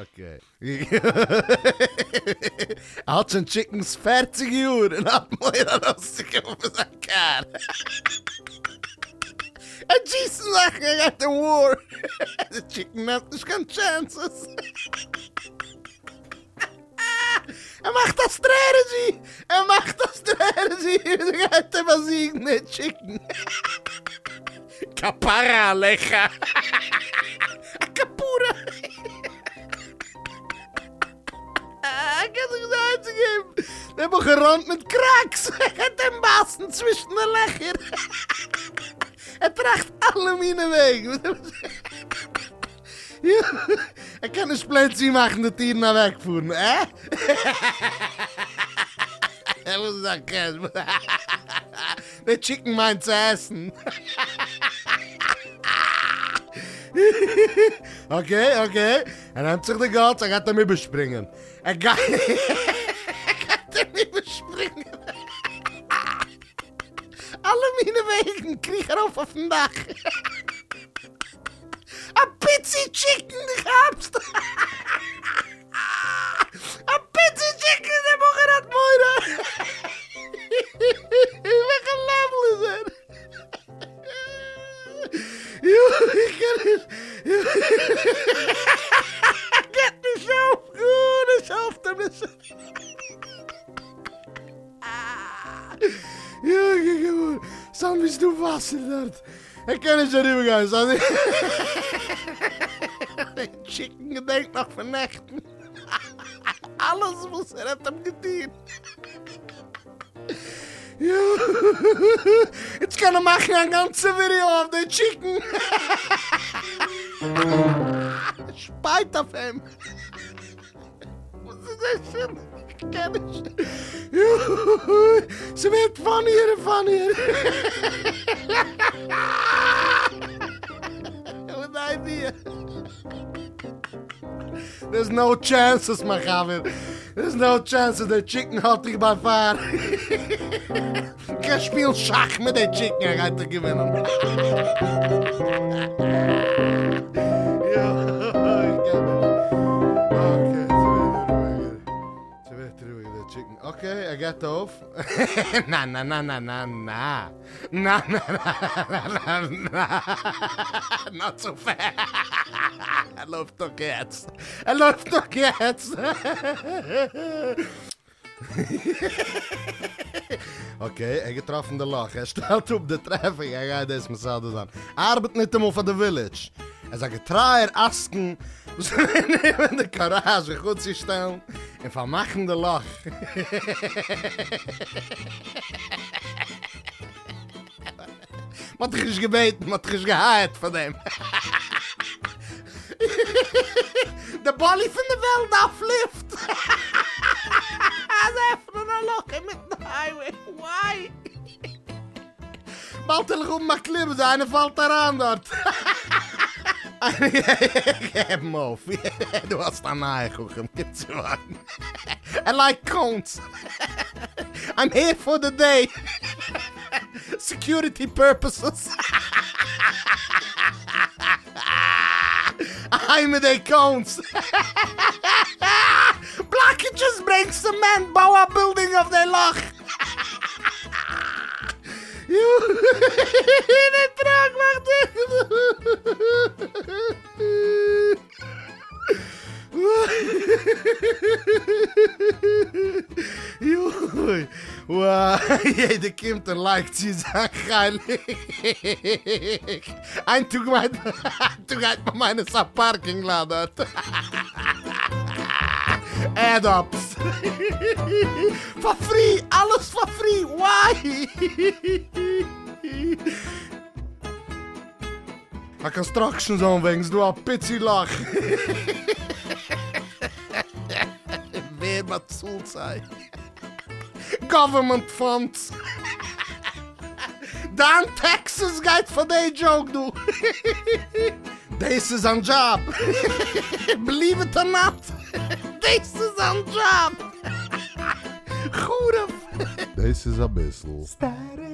Okay. Hat schon Chickens 40 Jahre und hat mir rausgekommen für seine Kerl. And Jesus looking at the war. The chicken hat nicht keine Chances. macht das Strategy! Macht das Strategy! Du kannst immer siegen, nicht Chicken. Kapara, lecha. Kapura. Ich kann es nicht einzugeben. Der hat gerannt mit Cracks. Hat den Bassen zwischen den Löchern. Tracht alle meine Wege. Ja, kann nicht plötzlich machen, die Tiere nach wegfuhren, muss sagen, der Chicken meint zu essen. Okay. Nimmt sich den Gas, geht ihm überspringen. Geht ihm überspringen. Alle meine Wegen krieg er auf den Dach. A Pizzy Chicken, ich hab's. A Pizzy Chicken, der Bucher hat Meure. Welcher Level ist er? Ich kann nicht. Geht nicht auf. Gut, ich hoffe, du bist. Ja, Sam, bist du Wasser dort? Ich kann nicht rübergehen, Sam. Der Chicken gedenkt noch vernechten. Alles, was hat ihm getan. Jetzt kann er machen ein ganzes Video auf den Chicken. Speit auf ihm. Was ist das denn? Ich kann nicht. Sie wird funnier. What an idea. There's no chances, my Javier. There's no chances. The chicken hat dich bei Fahr. Ich kann spielen Schach mit den Chicken, er geht er gewinnen. Okay, er geht auf. Na. Not so fast. Er läuft doch jetzt. Okay, er getroffen der Lach. Er stellt auf der Treppe. Er geht das mit Saldo an. Arbeit nicht einmal von der Village. Er sagt, Treier, Asken. Dus nemen de garage goed zu stellen en van machen de Lach. Wat is gebeten, wat is gehaald van hem. De bolly van de Welt aflift. Hij heeft een Lach met de highway. Why? Baltel goed maar klimmen, de ene valt eraan dort. Ik heb hem auf. Du hast een eigen gezogen. I like cones. I'm here for the day. Security purposes. I'm with the cones. Blockages bring cement, bouw a building of the Lach. De truck mag wow, jeder kommt und liked sie, sagt heilig. Ein Tug geht bei meiner Parking laden. Add-ups. For free, alles for free, why? A construction zone wegen du a Pizzi Lach. Wer wat zult sei? Government funds. Dan Texas geht for day joke, du. This is on job. Believe it or not. This is on job. Goed. This is Abisel Status.